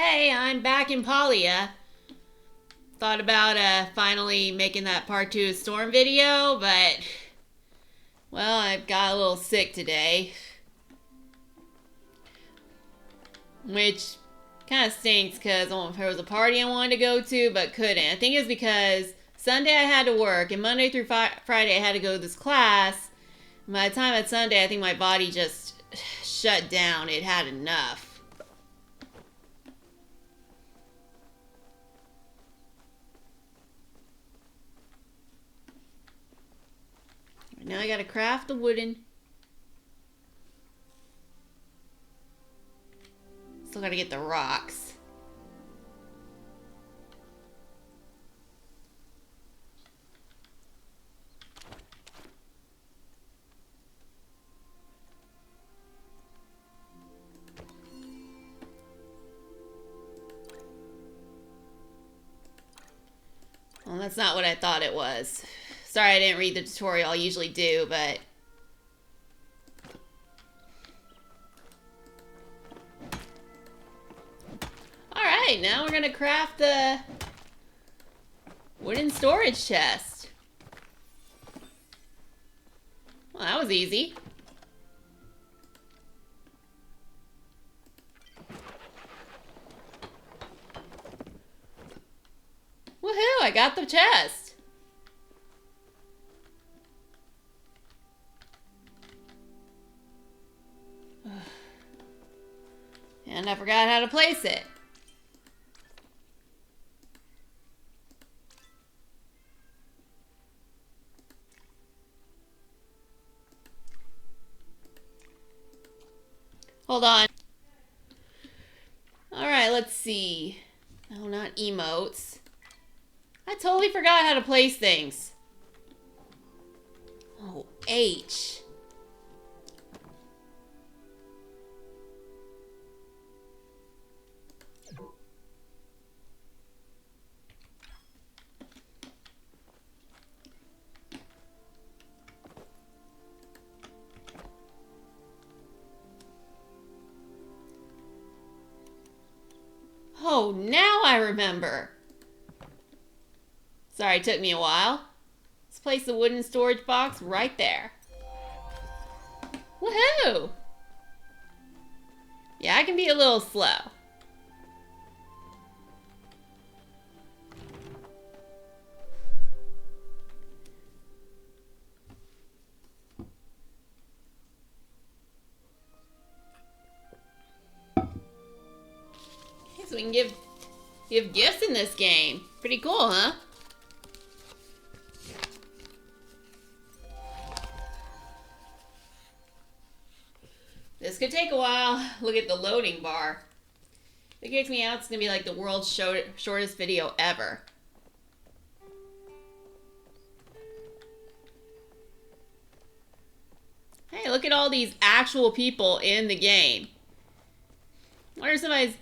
Hey, I'm back in Palia. Thought about finally making that part 2 of Storm video, but well, I got a little sick today. Which kind of stinks because there was a party I wanted to go to but couldn't. I think it's because Sunday I had to work and Monday through Friday I had to go to this class. By the time at Sunday, I think my body just shut down. It had enough. Now I gotta craft the wooden. Still gotta get the rocks. Well, that's not what I thought it was. Sorry I didn't read the tutorial. I usually do, but... Alright, now we're gonna craft the wooden storage chest. Well, that was easy. Woohoo, I got the chest. And I forgot how to place it. Hold on. Alright, let's see. No, not emotes. I totally forgot how to place things. Oh, H. Oh, now I remember. Sorry, it took me a while. Let's place the wooden storage box right there. Woohoo! Yeah, I can be a little slow. So we can give gifts in this game. Pretty cool, huh? This could take a while. Look at the loading bar. If it kicks me out, it's gonna be like the world's shortest video ever. Hey, look at all these actual people in the game. I wonder if somebody's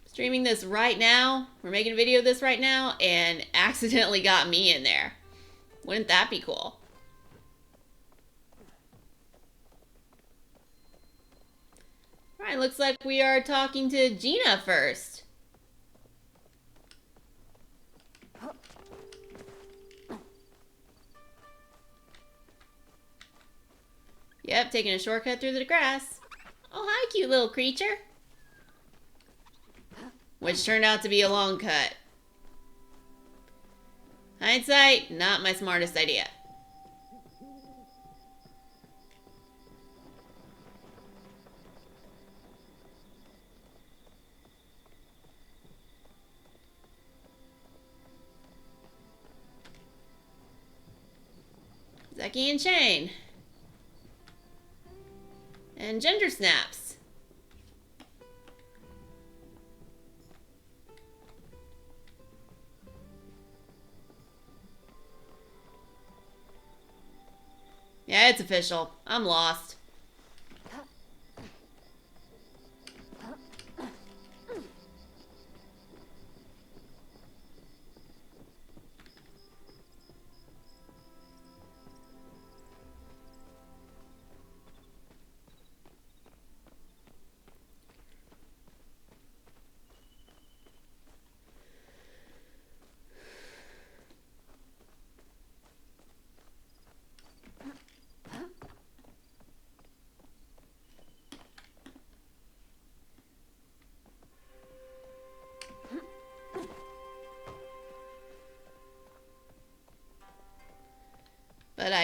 streaming this right now, we're making a video of this right now, and accidentally got me in there. Wouldn't that be cool? Alright, looks like we are talking to Gina first. Yep, taking a shortcut through the grass. Oh, hi, cute little creature. Which turned out to be a long cut. Hindsight, not my smartest idea. Zeki and Shane. And Ginger Snaps. Yeah, it's official. I'm lost.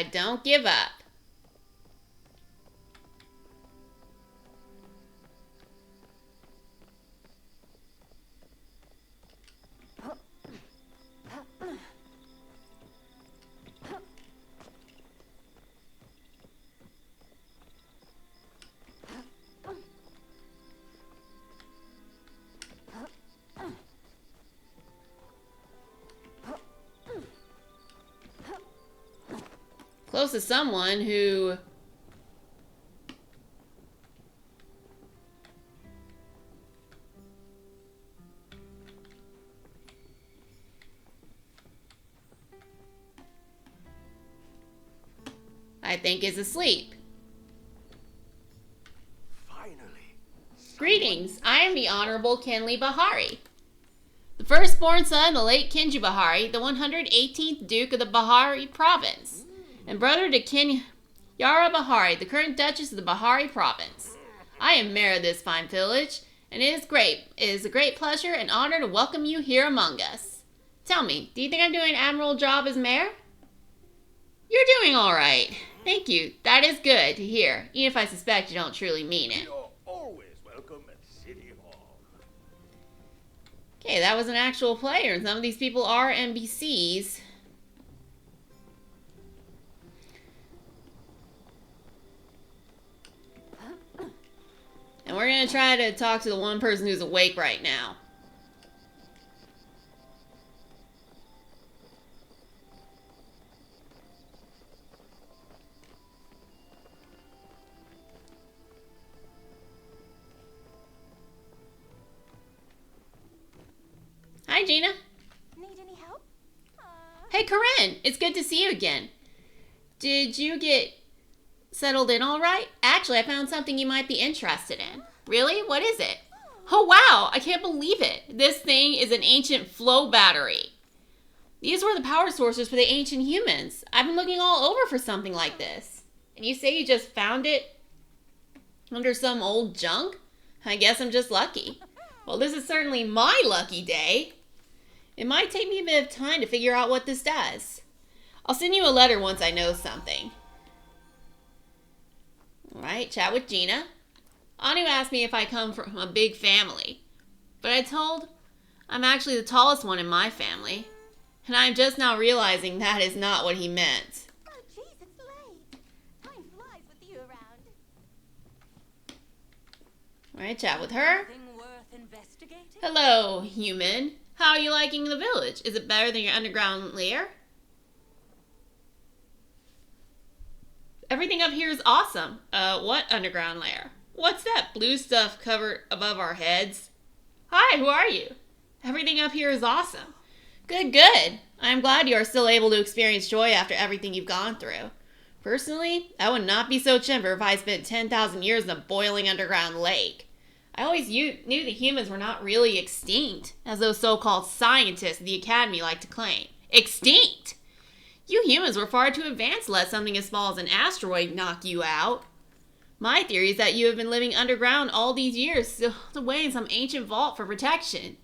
I don't give up. Close to someone who I think is asleep. Finally. Greetings, I am the Honorable Kenley Bahari, the firstborn son of the late Kenji Bahari, the 118th Duke of the Bahari Province, and brother to King Yara Bahari, the current Duchess of the Bahari Province. I am mayor of this fine village, and it is a great pleasure and honor to welcome you here among us. Tell me, do you think I'm doing an admirable job as mayor? You're doing all right. Thank you. That is good to hear, even if I suspect you don't truly mean it. You're always welcome at City Hall. Okay, that was an actual player, and some of these people are NPCs. And we're going to try to talk to the one person who's awake right now. Hi, Gina. Need any help? Hey, Corinne. It's good to see you again. Did you get settled in all right? Actually, I found something you might be interested in. Really? What is it? Oh, wow. I can't believe it. This thing is an ancient flow battery. These were the power sources for the ancient humans. I've been looking all over for something like this. And you say you just found it under some old junk? I guess I'm just lucky. Well, this is certainly my lucky day. It might take me a bit of time to figure out what this does. I'll send you a letter once I know something. Alright, chat with Gina. Anu asked me if I come from a big family, but I told I'm actually the tallest one in my family, and I'm just now realizing that is not what he meant. Oh, jeez, it's late. Time flies with you around. Alright, chat with her. Anything worth investigating? Hello, human. How are you liking the village? Is it better than your underground lair? Everything up here is awesome. What underground lair? What's that blue stuff covered above our heads? Hi, who are you? Everything up here is awesome. Good, good. I'm glad you are still able to experience joy after everything you've gone through. Personally, I would not be so chipper if I spent 10,000 years in a boiling underground lake. I always knew the humans were not really extinct, as those so-called scientists at the Academy like to claim. Extinct! You humans were far too advanced to let something as small as an asteroid knock you out. My theory is that you have been living underground all these years, sealed away in some ancient vault for protection.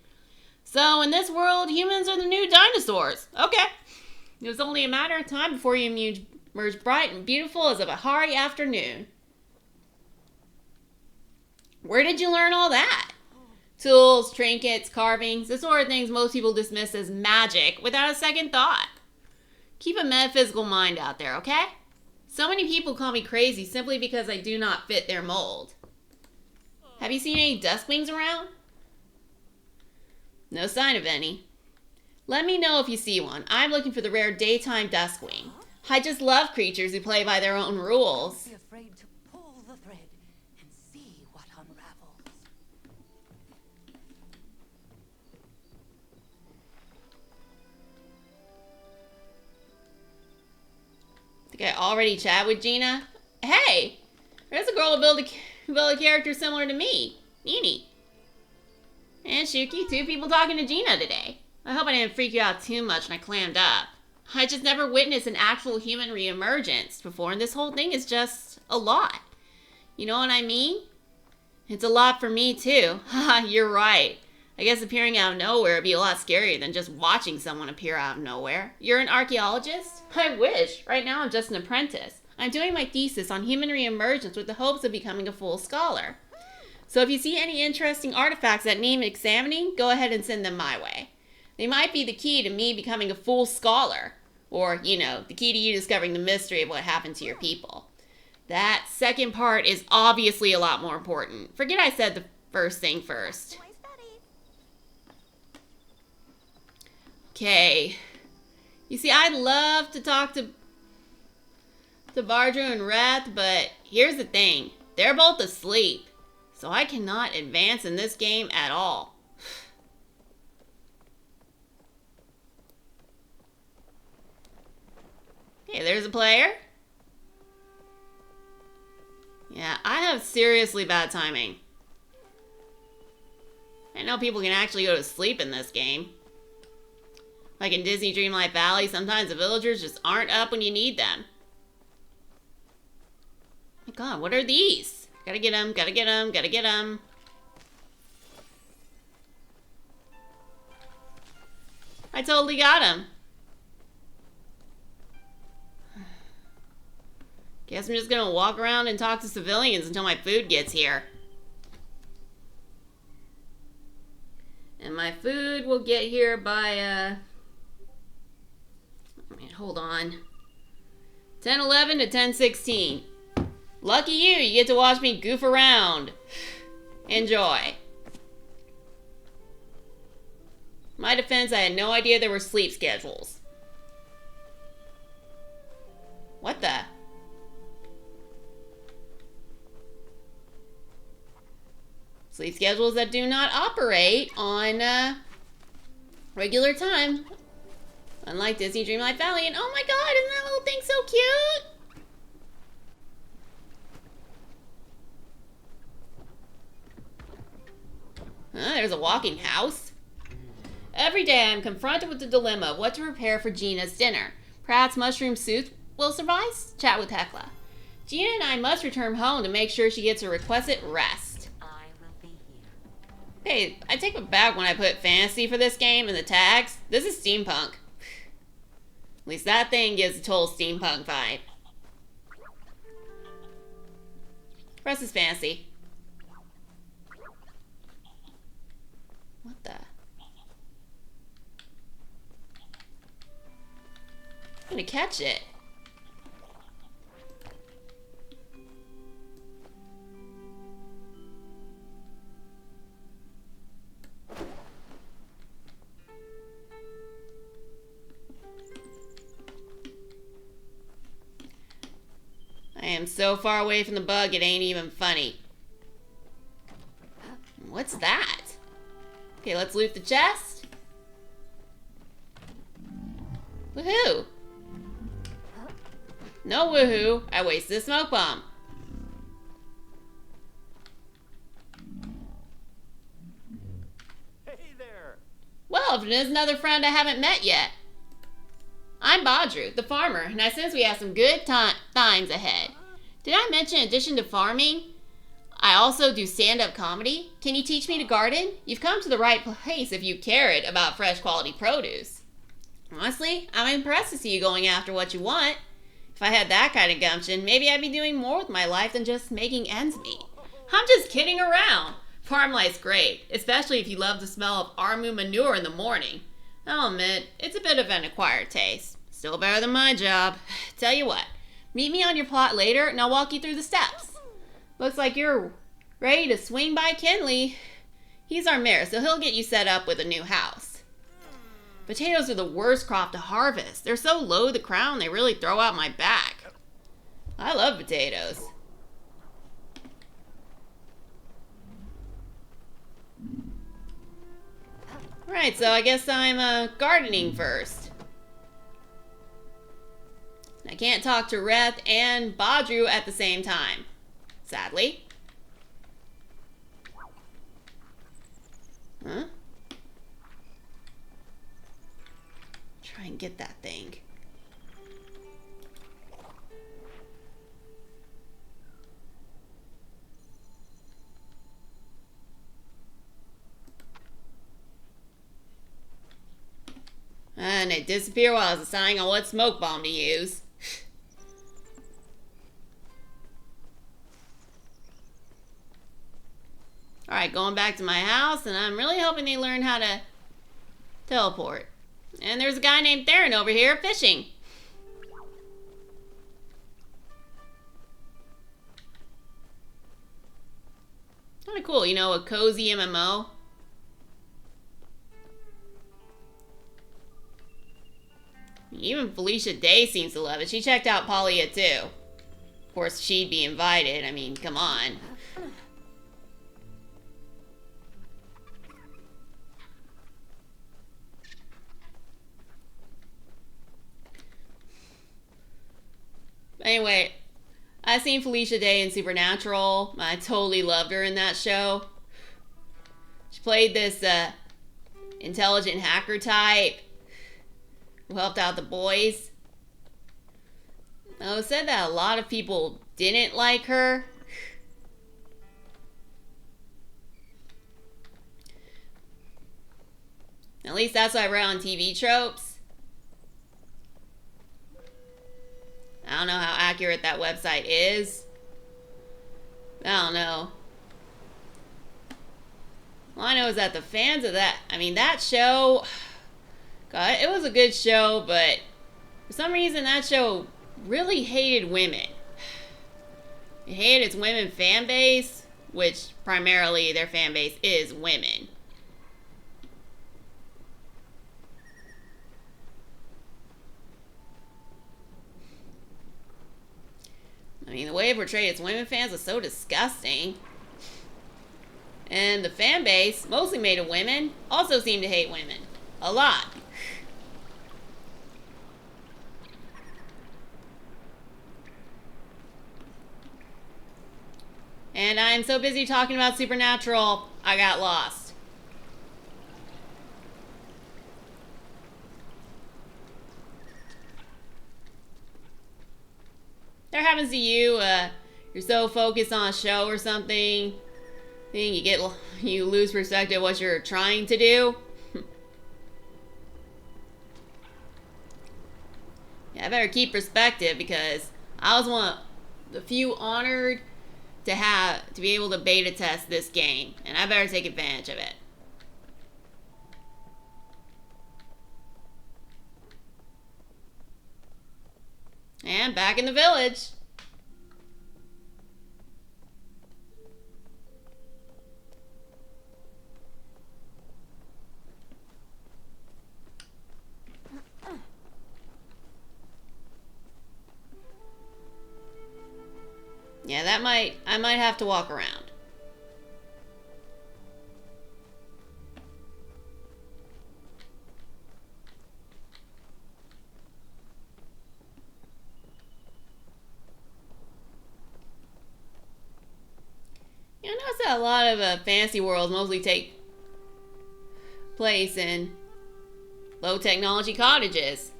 So, in this world, humans are the new dinosaurs. Okay. It was only a matter of time before you emerged bright and beautiful as a Bahari afternoon. Where did you learn all that? Tools, trinkets, carvings, the sort of things most people dismiss as magic without a second thought. Keep a metaphysical mind out there, okay? So many people call me crazy simply because I do not fit their mold. Have you seen any duskwings around? No sign of any. Let me know if you see one. I'm looking for the rare daytime duskwing. I just love creatures who play by their own rules. Be afraid to pull the thread and see what unravels. Think I already chat with Gina? Hey! There's a girl who built a character similar to me. Nini. And Shuki, two people talking to Gina today. I hope I didn't freak you out too much when I clammed up. I just never witnessed an actual human reemergence before, and this whole thing is just a lot. You know what I mean? It's a lot for me, too. Haha, you're right. I guess appearing out of nowhere would be a lot scarier than just watching someone appear out of nowhere. You're an archaeologist? I wish. Right now I'm just an apprentice. I'm doing my thesis on human reemergence with the hopes of becoming a full scholar. So if you see any interesting artifacts that need examining, go ahead and send them my way. They might be the key to me becoming a full scholar. Or, you know, the key to you discovering the mystery of what happened to your people. That second part is obviously a lot more important. Forget I said the first thing first. Okay. You see, I'd love to talk to Vardru and Reth, but here's the thing. They're both asleep. So I cannot advance in this game at all. Okay, there's a player. Yeah, I have seriously bad timing. I know people can actually go to sleep in this game. Like in Disney Dreamlight Valley, sometimes the villagers just aren't up when you need them. My god, what are these? Gotta get them, gotta get them, gotta get them. I totally got him. Guess I'm just gonna walk around and talk to civilians until my food gets here. And my food will get here by, hold on. 10:11 to 10:16. Lucky you, you get to watch me goof around. Enjoy. My defense, I had no idea there were sleep schedules. What the? Sleep schedules that do not operate on regular time. Unlike Disney Dreamlight Valley. And oh my god, isn't that little thing so cute? There's a walking house. Every day I'm confronted with the dilemma of what to prepare for Gina's dinner. Perhaps mushroom soup will suffice? Chat with Hecla. Gina and I must return home to make sure she gets her requisite rest. I will be here. Hey, I take it back when I put fantasy for this game in the tags. This is steampunk. At least that thing gives a total steampunk vibe. Rest is fantasy. What the? I'm gonna catch it. I am so far away from the bug, it ain't even funny. What's that? Okay, let's loot the chest. Woohoo! No woohoo, I wasted a smoke bomb. Hey there! Well, there's another friend I haven't met yet. I'm Badru, the farmer, and I sense we have some good times ahead. Did I mention in addition to farming, I also do stand-up comedy? Can you teach me to garden? You've come to the right place if you cared about fresh quality produce. Honestly, I'm impressed to see you going after what you want. If I had that kind of gumption, maybe I'd be doing more with my life than just making ends meet. I'm just kidding around. Farm life's great, especially if you love the smell of Armu manure in the morning. I'll admit, it's a bit of an acquired taste. Still better than my job. Tell you what, meet me on your plot later and I'll walk you through the steps. Looks like you're ready to swing by Kenley. He's our mayor, so he'll get you set up with a new house. Potatoes are the worst crop to harvest. They're so low to the ground they really throw out my back. I love potatoes. Right, so I guess I'm gardening first. I can't talk to Reth and Badru at the same time, sadly. Huh? Try and get that thing. then they disappear while I was deciding on what smoke bomb to use. Alright, going back to my house, and I'm really hoping they learn how to teleport. And there's a guy named Theron over here fishing. Kind of cool, you know, a cozy MMO. Even Felicia Day seems to love it. She checked out Palia too. Of course, she'd be invited. I mean, come on. Anyway, I seen Felicia Day in Supernatural. I totally loved her in that show. She played this intelligent hacker type who helped out the boys. It said that a lot of people didn't like her. At least that's what I read on TV Tropes. I don't know how accurate that website is. I don't know. All I know is that the fans of that show, God, it was a good show, but for some reason that show really hated women. It hated its women fan base, which primarily their fan base is women. I mean, the way it portrayed its women fans was so disgusting. And the fan base, mostly made of women, also seemed to hate women. A lot. And I'm so busy talking about Supernatural, I got lost. That happens to you, you're so focused on a show or something, you lose perspective of what you're trying to do. Yeah, I better keep perspective because I was one of the few honored to be able to beta test this game, and I better take advantage of it. And back in the village. Yeah, I might have to walk around. I noticed that a lot of fantasy worlds mostly take place in low technology cottages.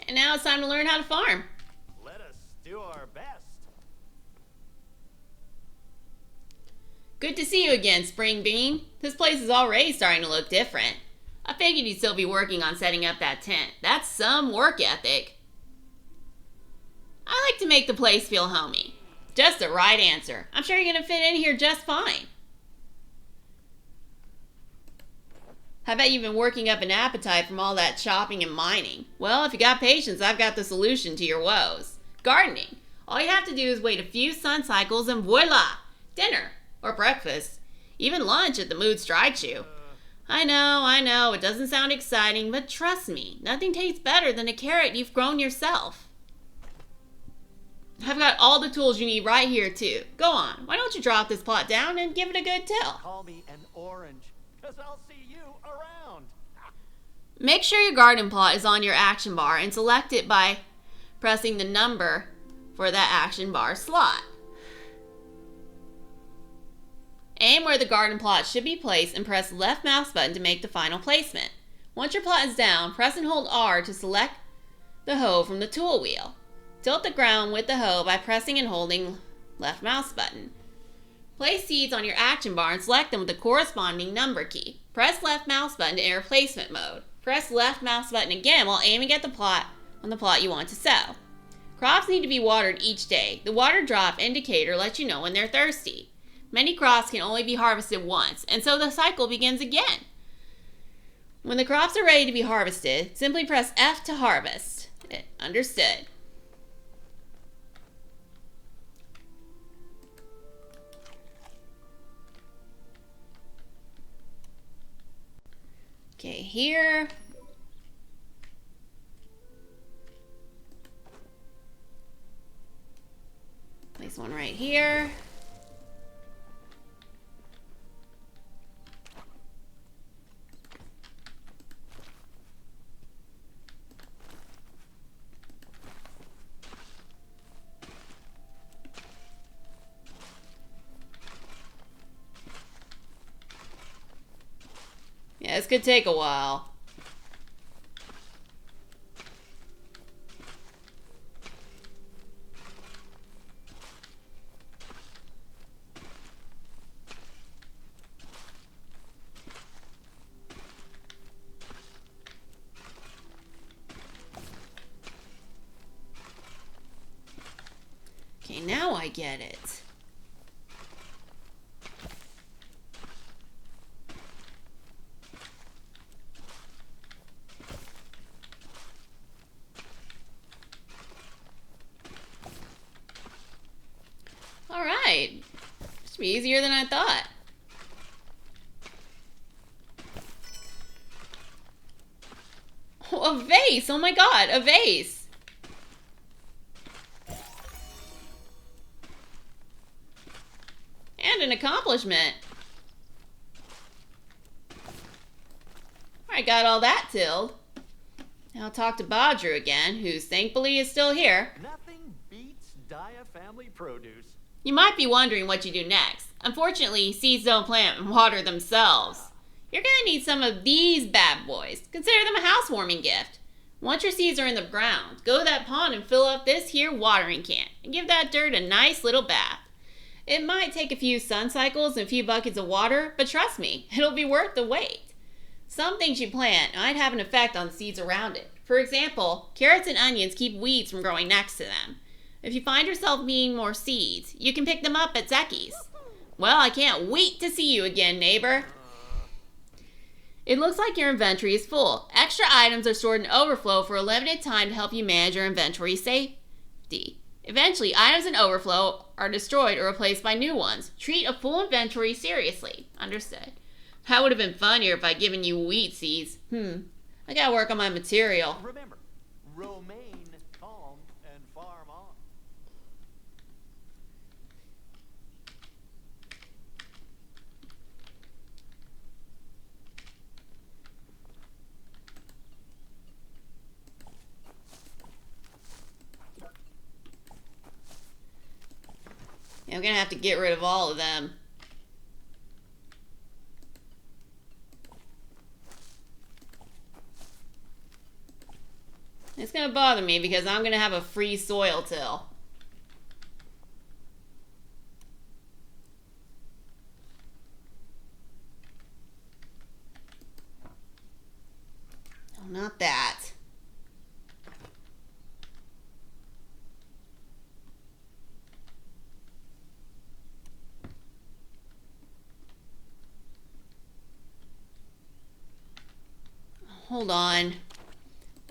And now it's time to learn how to farm. Let us do our best. Good to see you again, Spring Bean. This place is already starting to look different. I figured you'd still be working on setting up that tent. That's some work ethic. I like to make the place feel homey. Just the right answer. I'm sure you're going to fit in here just fine. I bet you've been working up an appetite from all that chopping and mining. Well, if you got patience, I've got the solution to your woes. Gardening. All you have to do is wait a few sun cycles and voila! Dinner. Or breakfast. Even lunch if the mood strikes you. I know, it doesn't sound exciting, but trust me, nothing tastes better than a carrot you've grown yourself. I've got all the tools you need right here, too. Go on, why don't you drop this plot down and give it a good till? Call me an orange, because I'll see you around. Make sure your garden plot is on your action bar and select it by pressing the number for that action bar slot. aim where the garden plot should be placed and press left mouse button to make the final placement. Once your plot is down, press and hold R to select the hoe from the tool wheel. Tilt the ground with the hoe by pressing and holding left mouse button. Place seeds on your action bar and select them with the corresponding number key. Press left mouse button to enter placement mode. Press left mouse button again while aiming at the plot on the plot you want to sow. Crops need to be watered each day. The water drop indicator lets you know when they're thirsty. Many crops can only be harvested once, and so the cycle begins again. When the crops are ready to be harvested, simply press F to harvest. Understood. Okay, here. Place one right here. Yeah, this could take a while. Okay, now I get it. Alright. Should be easier than I thought. Oh, a vase! Oh my god, a vase! And an accomplishment. I got all that tilled. Now I'll talk to Badru again, who thankfully is still here. Nothing beats Dia family produce. You might be wondering what you do next. Unfortunately, seeds don't plant and water themselves. You're gonna need some of these bad boys. Consider them a housewarming gift. Once your seeds are in the ground, go to that pond and fill up this here watering can and give that dirt a nice little bath. It might take a few sun cycles and a few buckets of water, but trust me, it'll be worth the wait. Some things you plant might have an effect on the seeds around it. For example, carrots and onions keep weeds from growing next to them. If you find yourself needing more seeds, you can pick them up at Zeki's. Well, I can't wait to see you again, neighbor. It looks like your inventory is full. Extra items are stored in overflow for a limited time to help you manage your inventory safety. Eventually, items in overflow are destroyed or replaced by new ones. Treat a full inventory seriously. Understood. That would have been funnier if I'd given you wheat seeds. I gotta work on my material. Remember, romaine, calm, and farm on. Yeah, I'm gonna have to get rid of all of them. It's gonna bother me because I'm gonna have a free soil till. Oh, not that. Hold on.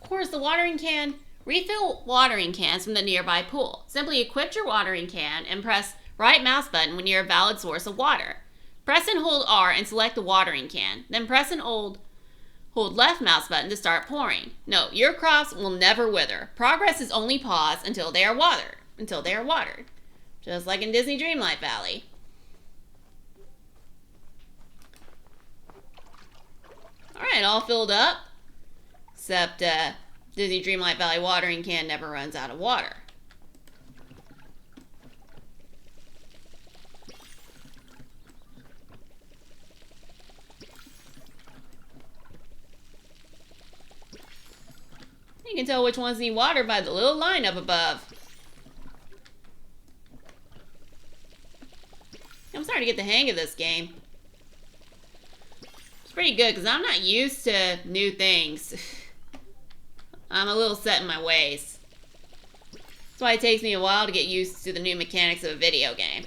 Of course, the watering can. Refill watering cans from the nearby pool. Simply equip your watering can and press right mouse button when near a valid source of water. Press and hold R and select the watering can. Then press and hold left mouse button to start pouring. Note, your crops will never wither. Progress is only paused until they are watered. Just like in Disney Dreamlight Valley. Alright, all filled up. Except Disney Dreamlight Valley watering can never runs out of water. You can tell which ones need water by the little line up above. I'm starting to get the hang of this game. It's pretty good because I'm not used to new things. I'm a little set in my ways. That's why it takes me a while to get used to the new mechanics of a video game.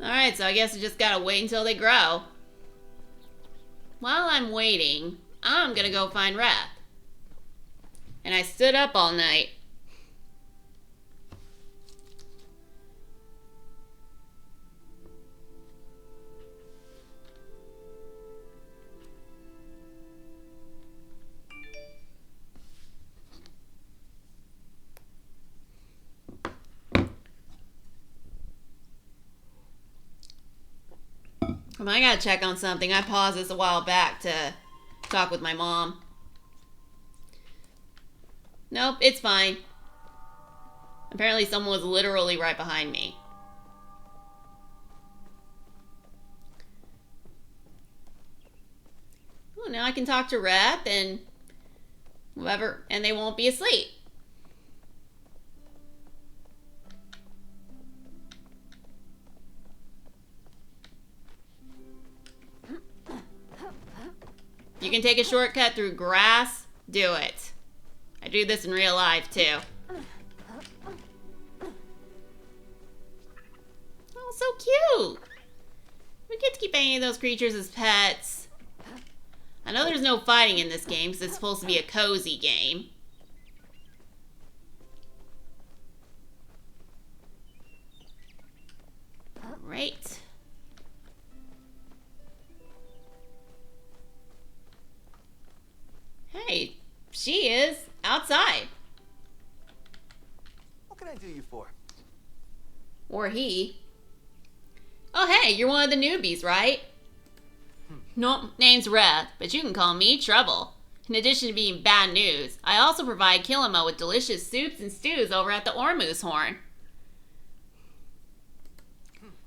Alright, so I guess I just gotta wait until they grow. While I'm waiting, I'm gonna go find Wrath. And I stood up all night. I gotta check on something. I paused this a while back to talk with my mom. Nope, it's fine. Apparently someone was literally right behind me. Oh, now I can talk to Wrath and whoever, and they won't be asleep. You can take a shortcut through grass, do it. I do this in real life too. Oh, so cute. We get to keep any of those creatures as pets. I know there's no fighting in this game because it's supposed to be a cozy game. Right. Hey, she is outside. What can I do you for? Or he. Oh, hey, you're one of the newbies, right? No, name's Wrath, but you can call me Trouble. In addition to being bad news, I also provide Kilima with delicious soups and stews over at the Ormuz Horn.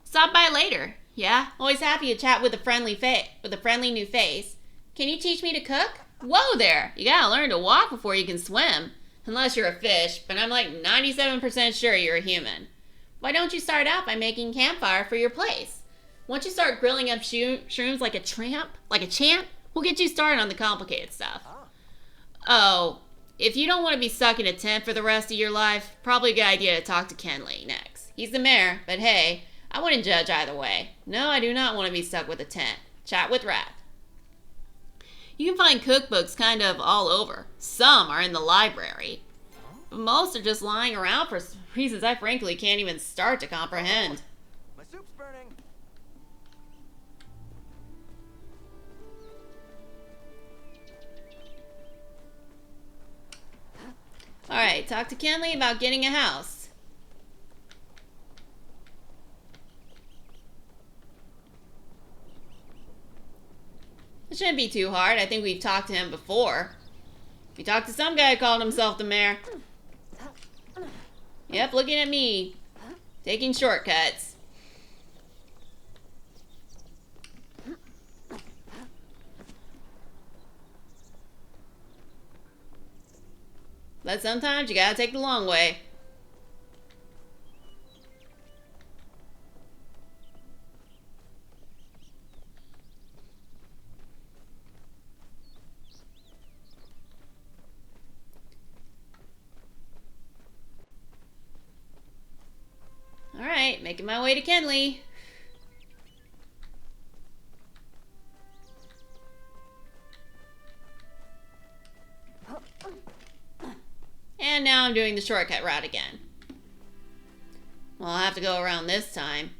Stop by later. Yeah, always happy to chat with a friendly new face. Can you teach me to cook? Whoa there! You gotta learn to walk before you can swim. Unless you're a fish, but I'm like 97% sure you're a human. Why don't you start out by making campfire for your place? Once you start grilling up shrooms like a champ, we'll get you started on the complicated stuff. Oh, if you don't want to be stuck in a tent for the rest of your life, probably a good idea to talk to Kenley next. He's the mayor, but hey, I wouldn't judge either way. No, I do not want to be stuck with a tent. Chat with Wrath. You can find cookbooks kind of all over. Some are in the library. But most are just lying around for reasons I frankly can't even start to comprehend. My soup's burning. Alright, talk to Kenley about getting a house. It shouldn't be too hard. I think we've talked to him before. We talked to some guy who called himself the mayor. Yep, looking at me. Taking shortcuts. But sometimes you gotta take the long way. Alright, making my way to Kenley. And now I'm doing the shortcut route again. Well, I'll have to go around this time.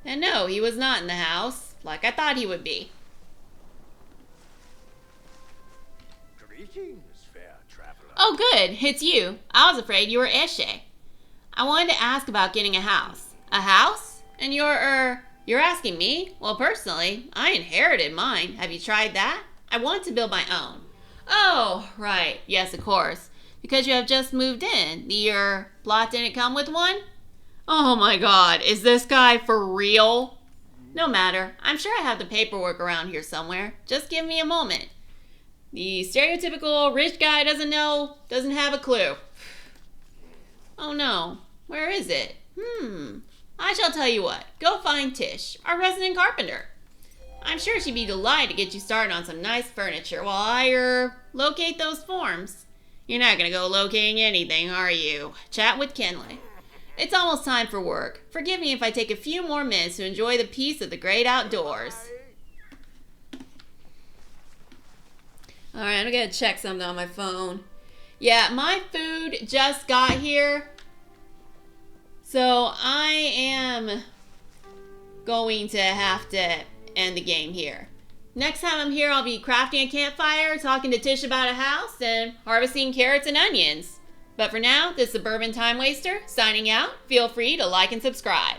And no, he was not in the house, like I thought he would be. Greetings, fair traveler. Oh, good. It's you. I was afraid you were Eshe. I wanted to ask about getting a house. A house? And you're asking me? Well, personally, I inherited mine. Have you tried that? I want to build my own. Oh, right. Yes, of course. Because you have just moved in. Your plot didn't come with one? Oh my god, is this guy for real? No matter. I'm sure I have the paperwork around here somewhere. Just give me a moment. The stereotypical rich guy doesn't have a clue. Oh no, where is it? I shall tell you what. Go find Tish, our resident carpenter. I'm sure she'd be delighted to get you started on some nice furniture while I, locate those forms. You're not gonna go locating anything, are you? Chat with Kenley. It's almost time for work. Forgive me if I take a few more minutes to enjoy the peace of the great outdoors. Alright, I'm gonna check something on my phone. Yeah, my food just got here. So I am going to have to end the game here. Next time I'm here, I'll be crafting a campfire, talking to Tish about a house, and harvesting carrots and onions. But for now, this Suburban Time Waster, signing out. Feel free to like and subscribe.